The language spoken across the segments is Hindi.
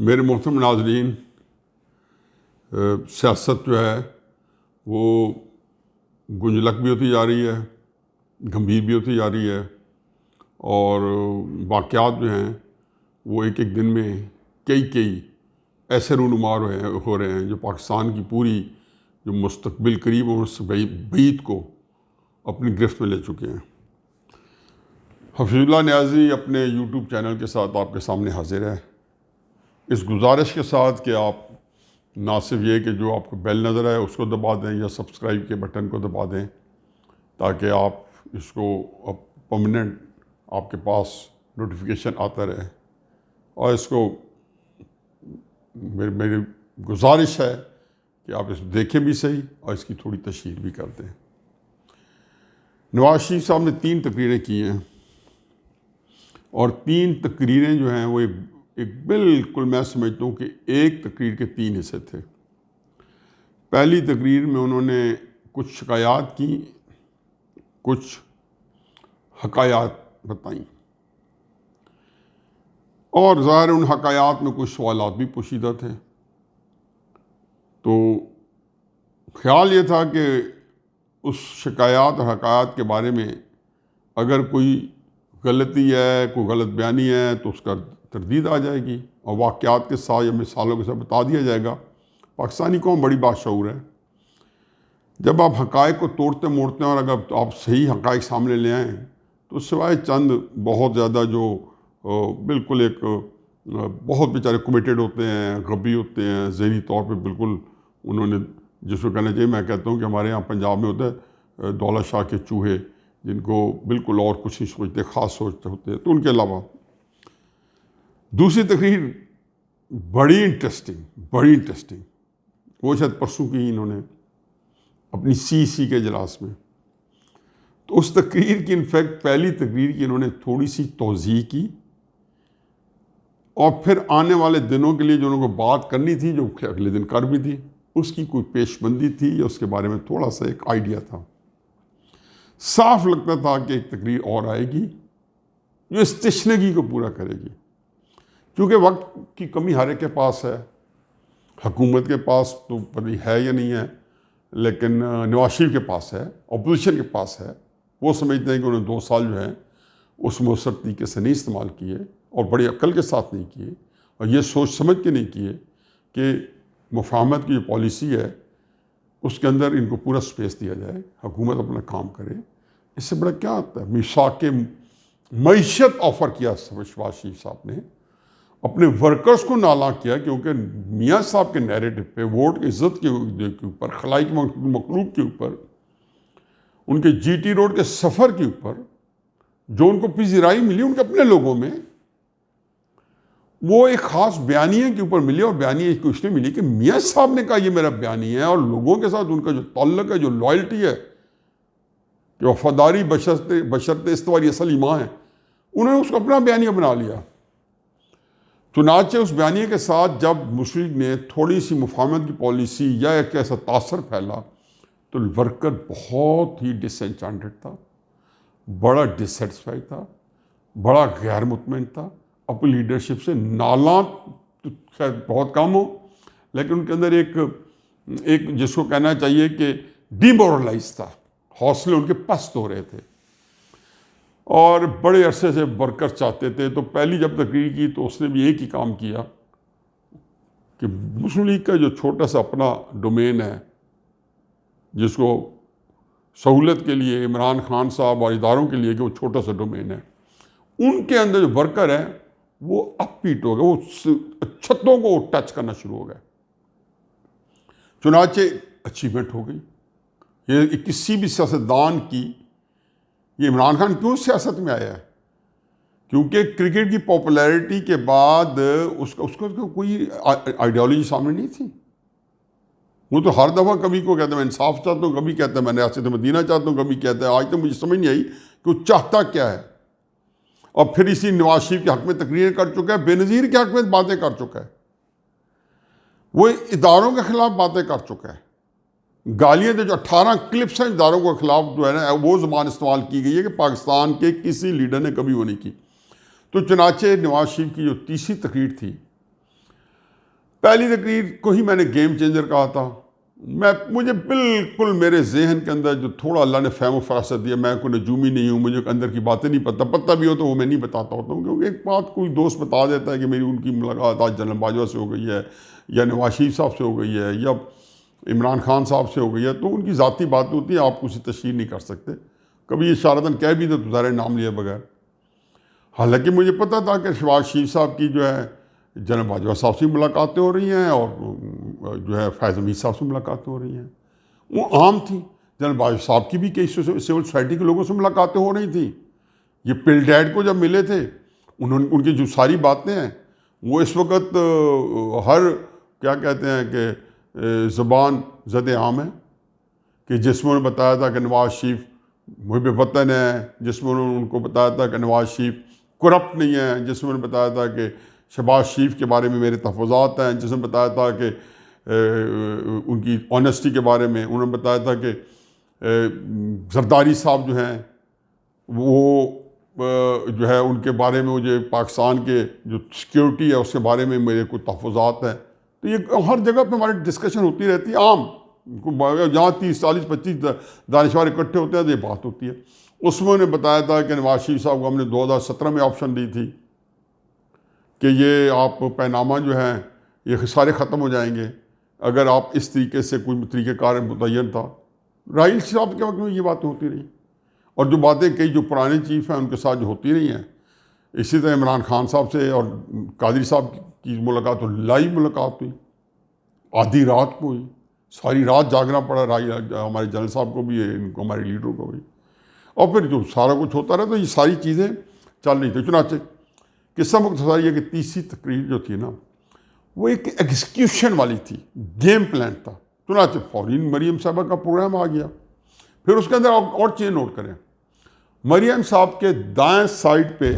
मेरे मोहतरम नाज़रीन, सियासत जो है वो गुंजलक भी होती जा रही है, गंभीर भी होती जा रही है और वाक़यात जो हैं वो एक एक दिन में कई ऐसे रूनुमार हो रहे हैं जो पाकिस्तान की पूरी जो मुस्तकबिल करीब और उससे बईद को अपनी गिरफ्त में ले चुके हैं। हफीजुल्लाह नियाज़ी अपने यूट्यूब चैनल के साथ आपके सामने हाजिर है, इस गुजारिश के साथ कि आप ना सिर्फ ये कि जो आपको बेल नज़र आए उसको दबा दें या सब्सक्राइब के बटन को दबा दें ताकि आप इसको अब परमानेंट आपके पास नोटिफिकेशन आता रहे, और इसको मेरी गुजारिश है कि आप इसको देखें भी सही और इसकी थोड़ी तशहीर भी कर दें। नवाज शरीफ साहब ने 3 तकरीरें की हैं और 3 तकरीरें जो हैं वो एक बिल्कुल मैं समझता हूँ कि एक तकरीर के 3 हिस्से थे। पहली तकरीर में उन्होंने कुछ शिकायत की, कुछ हकायात बताई और ज़ाहिर उन हकायात में कुछ सवालात भी पोशीदा थे। तो ख्याल ये था कि उस शिकायत और हकायात के बारे में अगर कोई गलती है, कोई गलत बयानी है तो उसका तरदीद आ जाएगी और वाक़यात के साथ या मिसालों के साथ बता दिया जाएगा। पाकिस्तानी कौम बड़ी बाशऊर है, जब आप हक़ाइक़ को तोड़ते मोड़ते हैं और अगर आप सही हक़ाइक़ सामने ले आएँ तो सिवाय चंद बहुत ज़्यादा जो बिल्कुल एक बहुत बेचारे कमिटेड होते हैं, गबी होते हैं, ज़हनी तौर पे बिल्कुल उन्होंने जिसको कहना चाहिए, मैं कहता हूँ कि हमारे यहाँ पंजाब में होता है दौलत शाह के चूहे, जिनको बिल्कुल और कुछ नहीं सोचते, ख़ास सोचते होते हैं। तो उनके अलावा दूसरी तकरीर बड़ी इंटरेस्टिंग वो शायद परसों की इन्होंने अपनी CEC के इजलास में, तो उस तकरीर की इनफैक्ट पहली तकरीर की इन्होंने थोड़ी सी तौज़ीह की और फिर आने वाले दिनों के लिए जो उनको बात करनी थी, जो अगले दिन कर भी थी, उसकी कोई पेशबंदी थी या उसके बारे में थोड़ा सा एक आइडिया था। साफ लगता था कि एक तकरीर और आएगी जो इस तशनगी को पूरा करेगी। क्योंकि वक्त की कमी हर एक के पास है, हुकूमत के पास तो पता है या नहीं है, लेकिन नवाज शरीफ के पास है, अपोजिशन के पास है। वो समझते हैं कि उन्होंने 2 साल जो है उस मौसर तरीके से नहीं इस्तेमाल किए और बड़ी अक्ल के साथ नहीं किए और ये सोच समझ के नहीं किए कि मुफाहमत की जो पॉलिसी है उसके अंदर इनको पूरा स्पेस दिया जाए, हुकूमत अपना काम करे। इससे बड़ा क्या आता है? मिसाक मईशत ऑफ़र किया शहबाज शरीफ साहब ने, अपने वर्कर्स को नाला किया, क्योंकि मियाँ साहब के नैरेटिव पे वोट इज़्ज़त के ऊपर, खलाइक मखलूक के ऊपर, उनके GT रोड के सफ़र के ऊपर जो उनको पिज़राई मिली उनके अपने लोगों में, वो एक ख़ास बयानिए के ऊपर मिली और बयानिए को इसलिए मिली कि मियाँ साहब ने कहा ये मेरा बयानी है और लोगों के साथ उनका जो ताल्लुक़ है, जो लॉयल्टी है, कि वफादारी बशर्ते इस्तवारी असल ईमान है, उन्होंने उसको अपना बयानिया बना लिया। चुनाचे उस बयानिए के साथ जब मुस्लिम ने थोड़ी सी मुफाहमत की पॉलिसी या एक ऐसा तासर फैला तो वर्कर बहुत ही डिसएंचेंटेड था, बड़ा डिससेटिस्फाइड था, बड़ा गैर मुतमईन था अपनी लीडरशिप से। नाला तो शायद बहुत कम हो, लेकिन उनके अंदर एक जिसको कहना चाहिए कि डिमोरलाइज था, हौसले उनके पस्त हो रहे थे और बड़े अरसे से वर्कर चाहते थे। तो पहली जब तकरीर की तो उसने भी एक ही काम किया कि मुस्लिम लीग का जो छोटा सा अपना डोमेन है, जिसको सहूलत के लिए इमरान खान साहब और इदारों के लिए कि वो छोटा सा डोमेन है, उनके अंदर जो वर्कर हैं वो अपीट हो गए, वो छतों को टच करना शुरू हो गए। चुनाचे अचीवमेंट हो गई। ये किसी भी सियासतदान की, ये इमरान खान क्यों सियासत में आया है? क्योंकि क्रिकेट की पॉपुलैरिटी के बाद उसको कोई आइडियोलॉजी सामने नहीं थी। वो तो हर दफ़ा कभी को कहता है मैं इंसाफ चाहता हूँ, कभी कहता है मैं रियासत मदीना चाहता हूँ, कभी कहता है, आज तो मुझे समझ नहीं आई कि वो चाहता क्या है। और फिर इसी नवाज शरीफ के हक़ में तकरीरें कर चुका है, बेनज़ीर के हक़ में बातें कर चुका है, वो इदारों के ख़िलाफ़ बातें कर चुका है। गालियाँ जो 18 क्लिप्स हैं इदारों के ख़िलाफ़ जो है ना, वो ज़बान इस्तेमाल की गई है कि पाकिस्तान के किसी लीडर ने कभी वो नहीं की। तो चुनाचे नवाज शरीफ की जो तीसरी तकरीर थी पहली तकरीर को ही मैंने गेम चेंजर कहा था। मुझे बिल्कुल मेरे जहन के अंदर जो थोड़ा अल्लाह ने फ़हम फरासत दिया, मैं कोई नजूमी नहीं हूँ, मुझे अंदर की बातें नहीं पता भी हो तो वो मैं नहीं बताता होता हूँ, क्योंकि एक बात कोई दोस्त बता देता है कि मेरी उनकी मुलाकात आज जनरल बाजवा से हो गई है, या नवाज शरीफ साहब से हो गई है, या इमरान खान साहब से हो गई है, तो उनकी ज़ाती बात होती है, आप उसे तशहीर नहीं कर सकते। कभी इशारतन कह भी तो ज़ाहिर नाम लिए बगैर। हालांकि मुझे पता था कि शहबाज शरीफ साहब की जो है जनरल बाजवा साहब से मुलाकातें हो रही हैं, और जो है फैज़ हमीद साहब से मुलाकातें हो रही हैं, वो आम थी। जनरल बाजवा साहब की भी कई सिविल सोसाइटी के लोगों से मुलाकातें हो रही थी। ये पिल डैड को जब मिले थे, उन्होंने उनकी जो सारी बातें हैं वो इस वक्त हर क्या कहते हैं कि ज़बान ज़द आम है, कि जिसमें उन्होंने बताया था कि नवाज शरीफ मुहिब वतन है, जिसमें उन्होंने उनको बताया था कि नवाज शरीफ करप्ट नहीं है, जिसमें उन्होंने बताया था कि शहबाज शरीफ के बारे में मेरे तहफ़्फ़ुज़ात हैं, जिसमें बताया था कि उनकी ऑनेस्टी के बारे में, उन्होंने बताया था कि जरदारी साहब जो हैं वो जो है उनके बारे में, मुझे पाकिस्तान के जो सिक्योरिटी है उसके बारे में मेरे कुछ तहफ़्फ़ुज़ात हैं। तो ये हर जगह पे हमारी डिस्कशन होती रहती है, आम जहाँ 30, 40, 25 दानिशवार इकट्ठे होते हैं तो ये बात होती है। उसमें उन्हें बताया था कि नवाज शरीफ साहब को हमने 2017 में ऑप्शन दी थी कि ये आप पैनामा जो है ये सारे ख़त्म हो जाएंगे अगर आप इस तरीके से कोई तरीक़ेकार मुतय्यन था। राहील साहब के वक्त में ये बातें होती रही, और जो बातें कई जो पुराने चीफ हैं उनके साथ जो होती रही हैं। इसी तरह इमरान खान साहब से और कादरी साहब की मुलाकात, तो लाइव मुलाकात हुई, आधी रात को हुई, सारी रात जागना पड़ा हमारे जनरल साहब को भी, इनको हमारे लीडरों को भी, और फिर जो सारा कुछ होता रहा, तो ये सारी चीज़ें चल रही थी। चुनाचे किस्सा मुख्तसर ये कि तीसरी तकरीर जो थी ना, वो एक एग्जीक्यूशन वाली थी, गेम प्लान था। चुनाचे फौरन मरीम साहबा का प्रोग्राम आ गया। फिर उसके अंदर और चीज़ नोट करें, मरीम साहब के दाएं साइड पे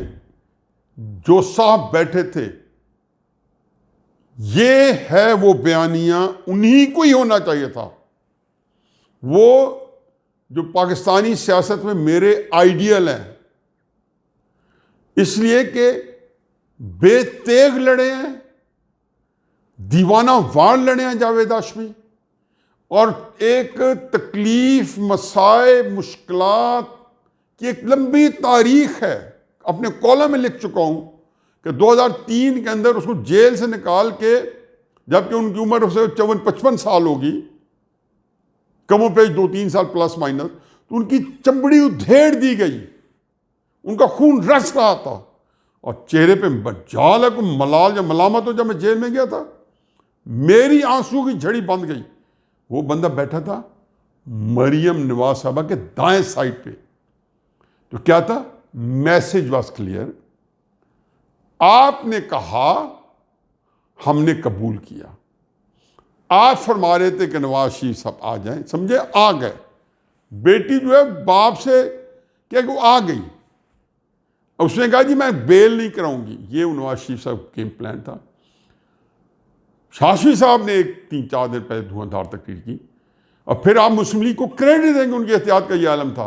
जो साहब बैठे थे, ये है वो बयानिया उन्हीं को ही होना चाहिए था। वो जो पाकिस्तानी सियासत में मेरे आइडियल हैं, इसलिए कि बेतेग लड़े हैं, दीवाना वार लड़े हैं जावेद हाशमी, और एक तकलीफ, मसाए, मुश्किलात की एक लंबी तारीख है। अपने कॉलम में लिख चुका हूं कि 2003 के अंदर उसको जेल से निकाल के, जबकि उनकी उम्र उसे 54-55 साल होगी, कमो पेश 2-3 साल प्लस माइनस, तो उनकी चमड़ी उधेड़ दी गई, उनका खून रस रहा था, और चेहरे पे जाल है कोई मलाल या मलामत हो। जब मैं जेल में गया था, मेरी आंसू की झड़ी बंद गई। वो बंदा बैठा था मरियम नवाज साहबा के दाएं साइड पे। तो क्या था, मैसेज वाज क्लियर, आपने कहा, हमने कबूल किया। आप फरमा रहे थे कि नवाज शरीफ साहब आ जाएं, समझे, आ गए। बेटी जो है बाप से क्या वो आ गई, उसने कहा जी मैं बेल नहीं कराऊंगी। ये नवाज शरीफ साहब गेम प्लान था। शाशवी साहब ने एक 3-4 दिन पहले धुआंधार तकरीर की, और फिर आप मुस्लिम लीग को क्रेडिट देंगे, उनकी एहतियात का ये आलम था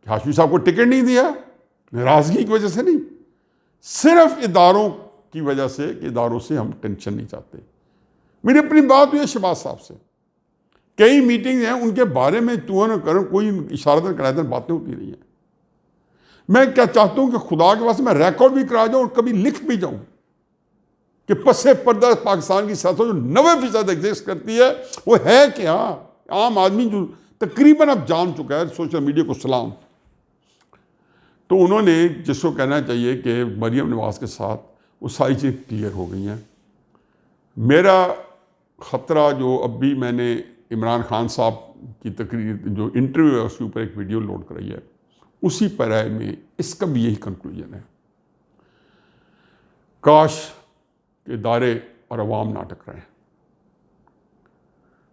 कि हाशमी साहब को टिकट नहीं दिया नाराजगी की वजह से नहीं, सिर्फ इदारों की वजह से कि इदारों से हम टेंशन नहीं चाहते। मेरी अपनी बात हुई है शहबाज साहब से, कई मीटिंग हैं उनके बारे में तू न करो, कोई इशारतन करायतन बातें होती रही हैं। मैं क्या चाहता हूं कि खुदा के वास्ते मैं रिकॉर्ड भी करा जाऊं और कभी लिख भी जाऊं कि पसे पर्दा पाकिस्तान की सियासत जो 90% एग्जिस्ट करती है वो है क्या। आम आदमी जो तकरीबन अब जान चुका है, सोशल मीडिया को सलाम। तो उन्होंने जिसको कहना चाहिए कि मरियम नवाज के साथ वो सारी चीज़ क्लियर हो गई हैं। मेरा ख़तरा जो अब भी मैंने इमरान खान साहब की तकरीर जो इंटरव्यू है उसके ऊपर एक वीडियो लोड कराई है, उसी पर में इसका भी यही कंक्लूजन है, काश के इदारे और अवाम ना टकराएं।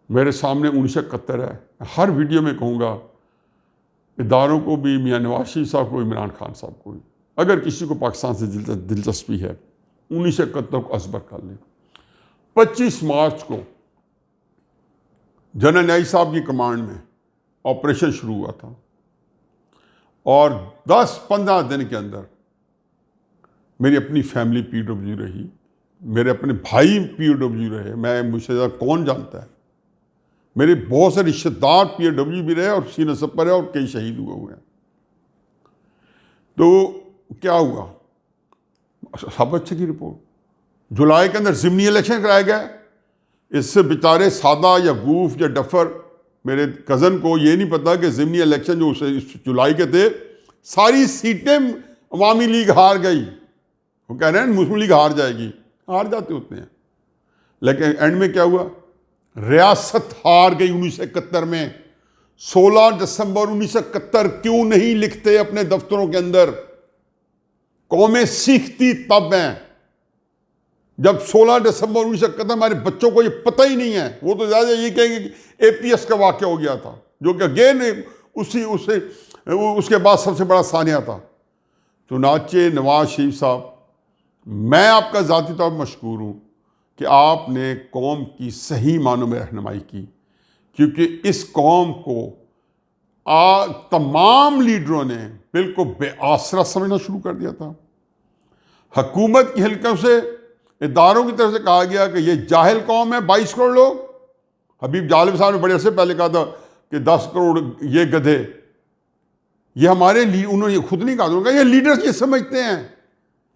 मेरे सामने 1971 है, हर वीडियो में कहूँगा इदारों को भी, मियाँ नवाज शरीफ साहब को, इमरान खान साहब को भी, अगर किसी को पाकिस्तान से दिलचस्पी है 1971 को असबर कर लें। 25 मार्च को जनरल न्याई साहब की कमांड में ऑपरेशन शुरू हुआ था, और 10-15 दिन के अंदर मेरी अपनी फैमिली PW रही, मेरे अपने भाई POW रहे, मैं मुझसे ज़्यादा कौन जानता है। मेरे बहुत से रिश्तेदार POW भी रहे और सी नसब पर है और कई शहीद हुए हैं। तो क्या हुआ, सब अच्छे की रिपोर्ट। जुलाई के अंदर ज़िमनी इलेक्शन कराया गया। इससे बेचारे सादा या गूफ या डफर मेरे कज़न को ये नहीं पता कि ज़िमनी इलेक्शन जो जुलाई के थे, सारी सीटें अवामी लीग हार गई। वो कह रहे हैं मुस्लिम लीग हार जाएगी, हार जाते होते हैं, लेकिन एंड में क्या हुआ, रियासत हार गई 1971 में। 16 दिसंबर 1971 क्यों नहीं लिखते अपने दफ्तरों के अंदर? कौमें सीखती तब हैं जब 16 दिसंबर 1971, हमारे बच्चों को ये पता ही नहीं है। वो तो ज़्यादा ये कहेंगे कि APS का वाक़या हो गया था, जो कि अगेन उसके बाद सबसे बड़ा सानिया था। चुनाचे नवाज शरीफ साहब, मैं आपका ज़ाती तौर पर मशकूर हूँ कि आपने कौम की सही मानों में रहनुमाई की, क्योंकि इस कौम को तमाम लीडरों ने बिल्कुल बेआसरा समझना शुरू कर दिया था। हुकूमत की हल्कों से, इदारों की तरफ से कहा गया कि ये जाहिल कौम है, 22 करोड़ लोग। हबीब जालिब साहब ने बड़े अरसे पहले कहा था कि 10 करोड़ ये गधे, ये हमारे लिए, उन्होंने खुद नहीं कहा, उन्होंने कहा ये लीडर्स ये समझते हैं।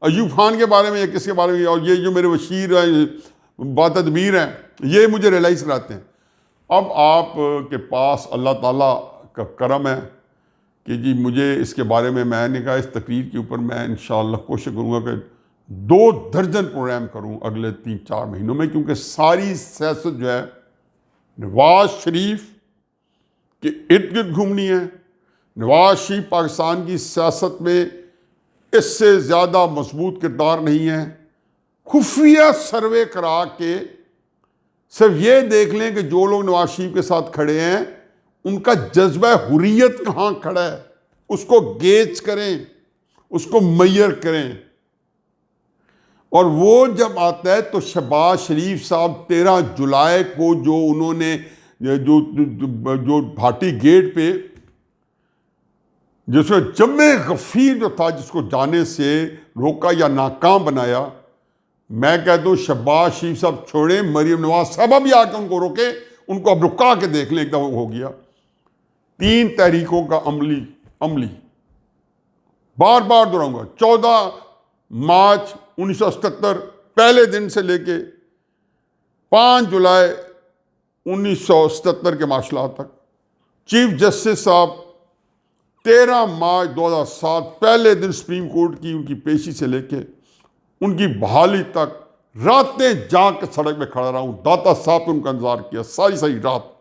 अयूब खान के बारे में या किसके बारे में, और ये जो मेरे वशीर बातदबीर हैं, ये मुझे रियलाइज़ कराते हैं। अब आप के पास अल्लाह ताला का करम है कि जी मुझे इसके बारे में, मैंने कहा इस तकरीर के ऊपर मैं इंशाअल्लाह कोशिश करूँगा कि 2 दर्जन प्रोग्राम करूँ अगले 3-4 महीनों में, क्योंकि सारी सियासत जो है नवाज शरीफ के इर्द गिर्द घूमनी है। नवाज शरीफ पाकिस्तान की सियासत में इससे ज़्यादा मजबूत किरदार नहीं है। खुफिया सर्वे करा के सिर्फ ये देख लें कि जो लोग नवाज शरीफ के साथ खड़े हैं उनका जज्बा हुर्रियत कहाँ खड़ा है, उसको गेज करें, उसको मैयर करें। और वो जब आता है तो शहबाज शरीफ साहब 13 जुलाई को जो उन्होंने जो भाटी गेट पे जिसमें जम्मे गफीर जो था, जिसको जाने से रोका या नाकाम बनाया, मैं कहता हूँ शहबाज शरीफ साहब छोड़े, मरीम नवाज साहब भी आकर उनको रोके, उनको अब रुका के देख लें, एकदम हो गया। 3 तहरीकों का अमली बार बार दोहराऊंगा, 14 मार्च 1977 पहले दिन से लेके 5 जुलाई 1977 के मार्शल तक, चीफ जस्टिस साहब 13 मार्च 2007 पहले दिन सुप्रीम कोर्ट की उनकी पेशी से लेके उनकी बहाली तक रातें जाग के सड़क में खड़ा रहा हूँ। दाता साहब ने उनका इंतजार किया सारी रात।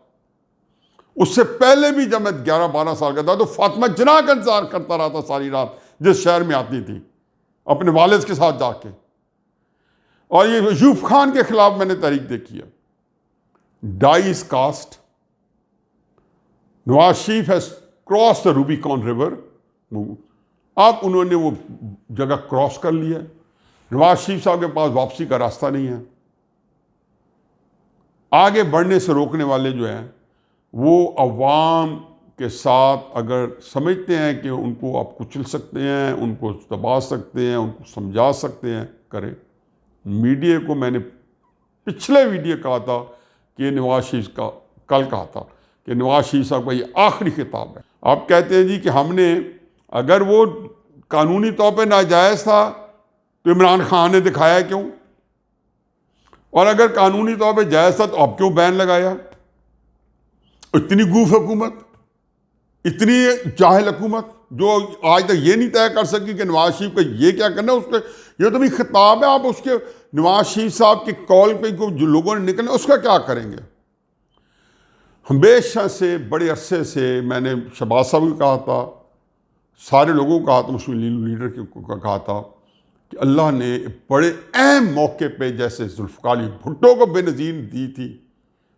उससे पहले भी जब मैं 11-12 साल का था तो फातिमा जिन्ना का इंतजार करता रहा था सारी रात, जिस शहर में आती थी अपने वालिद के साथ जाके। और ये अयूब खान के खिलाफ मैंने तहरीक देखी है, dice cast. Nawaz Sharif has cross the Rubicon river. अब उन्होंने वो जगह क्रॉस कर लिया। नवाज शरीफ साहब के पास वापसी का रास्ता नहीं है। आगे बढ़ने से रोकने वाले जो हैं वो अवाम के साथ अगर समझते हैं कि उनको आप कुचल सकते हैं, उनको दबा सकते हैं, उनको समझा सकते हैं, करें। मीडिया को मैंने पिछले वीडियो कहा था कि नवाज शरीफ का, कल कहा था कि नवाज शरीफ साहब का ये आखिरी खिताब है। आप कहते हैं जी कि हमने, अगर वो कानूनी तौर पे नाजायज़ था तो इमरान खान ने दिखाया क्यों, और अगर कानूनी तौर पे जायज़ था तो अब क्यों बैन लगाया? इतनी गूफ हुकूमत, इतनी जाहिल हुकूमत जो आज तक ये नहीं तय कर सकी कि नवाज शरीफ का ये क्या करना है। उसके ये तो भी खिताब है, आप उसके नवाज शरीफ साहब के कॉल पे जो लोगों ने निकले उसका क्या करेंगे? हमेशा से बड़े अरसे से मैंने शहबाज साहब को कहा था, सारे लोगों को कहा था, मुस्लिम लीडर को कहा था कि अल्लाह ने बड़े अहम मौके पे, जैसे जुल्फ़िकार अली भुट्टो को बेनज़ीर दी थी,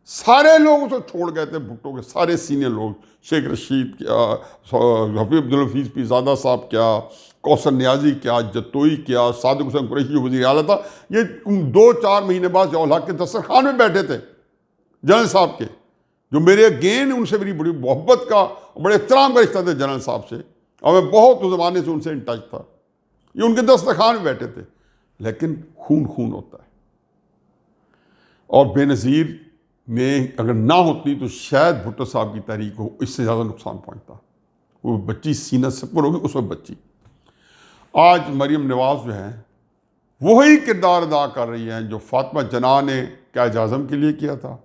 सारे लोग उसे छोड़ गए थे। भुट्टो के सारे सीनियर लोग, शेख रशीद क्या, हफीज़ अब्दुल हफीज़ पीरज़ादा साहब क्या, कौसर नियाजी क्या, जतोई क्या, सादिक हुसैन कुरैशी जो वज़ीर आला था, ये 2-4 महीने बाद ज़िया-उल हक़ के दस्तरखान में बैठे थे जनरल साहब के, जो मेरे अगेन उनसे मेरी बड़ी मोहब्बत का, बड़े एहतराम का रिश्ता थे जनरल साहब से, और मैं बहुत उस ज़माने से उनसे इन टच था। ये उनके दस्तरखान में बैठे थे। लेकिन खून होता है। और बेनज़ीर ने अगर ना होती तो शायद भुट्टो साहब की तहरीक को इससे ज़्यादा नुकसान पहुंचता। वो बच्ची सीना से पुर होगी, उस वक्त बच्ची। आज मरीम नवाज़ जो है वही किरदार अदा कर रही हैं जो फातिमा जना ने कायद आज़म के लिए किया था,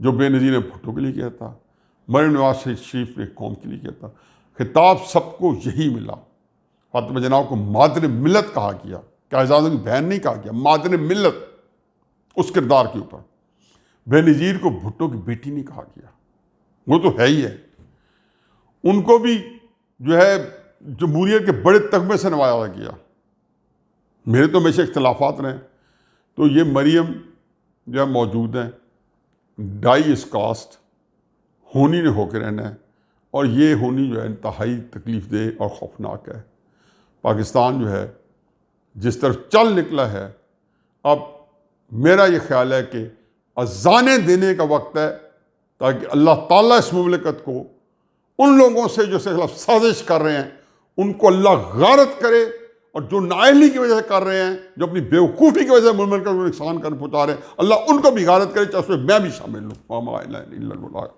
जो बेनज़ीर ने भुट्टो के लिए किया था, मरीम नवाज़ शरीफ ने कौम के लिए किया था। खिताब सबको यही मिला। फातिमा जना को मादर मिल्लत कहा गया, कायद आज़म की बहन नहीं कहा गया, मादर मिल्लत उस किरदार के ऊपर। बेनज़ीर को भुट्टो की बेटी नहीं कहा गया, वो तो है ही है। उनको भी जो है जमहूरियत के बड़े तगमे से नवाजा गया। मेरे तो हमेशा इख्तलाफात रहे, तो ये मरियम जो है मौजूद हैं, डाई इस कास्ट, होनी ने होकर रहना है, और ये होनी जो है इंतहाई तकलीफ़ दे और खौफनाक है। पाकिस्तान जो है जिस तरफ चल निकला है, अब मेरा ये ख्याल है कि अज़ाने देने का वक्त है, ताकि अल्लाह ताला इस मुमलिकत को उन लोगों से जो इसके खिलाफ साजिश कर रहे हैं उनको अल्लाह गारत करे, और जो नाअहली की वजह से कर रहे हैं, जो अपनी बेवकूफ़ी की वजह से मुमलिकत को नुकसान कर पहुँचा रहे हैं, अल्लाह उनको भी गारत करे, चाहे उसमें मैं भी शामिल हूँ।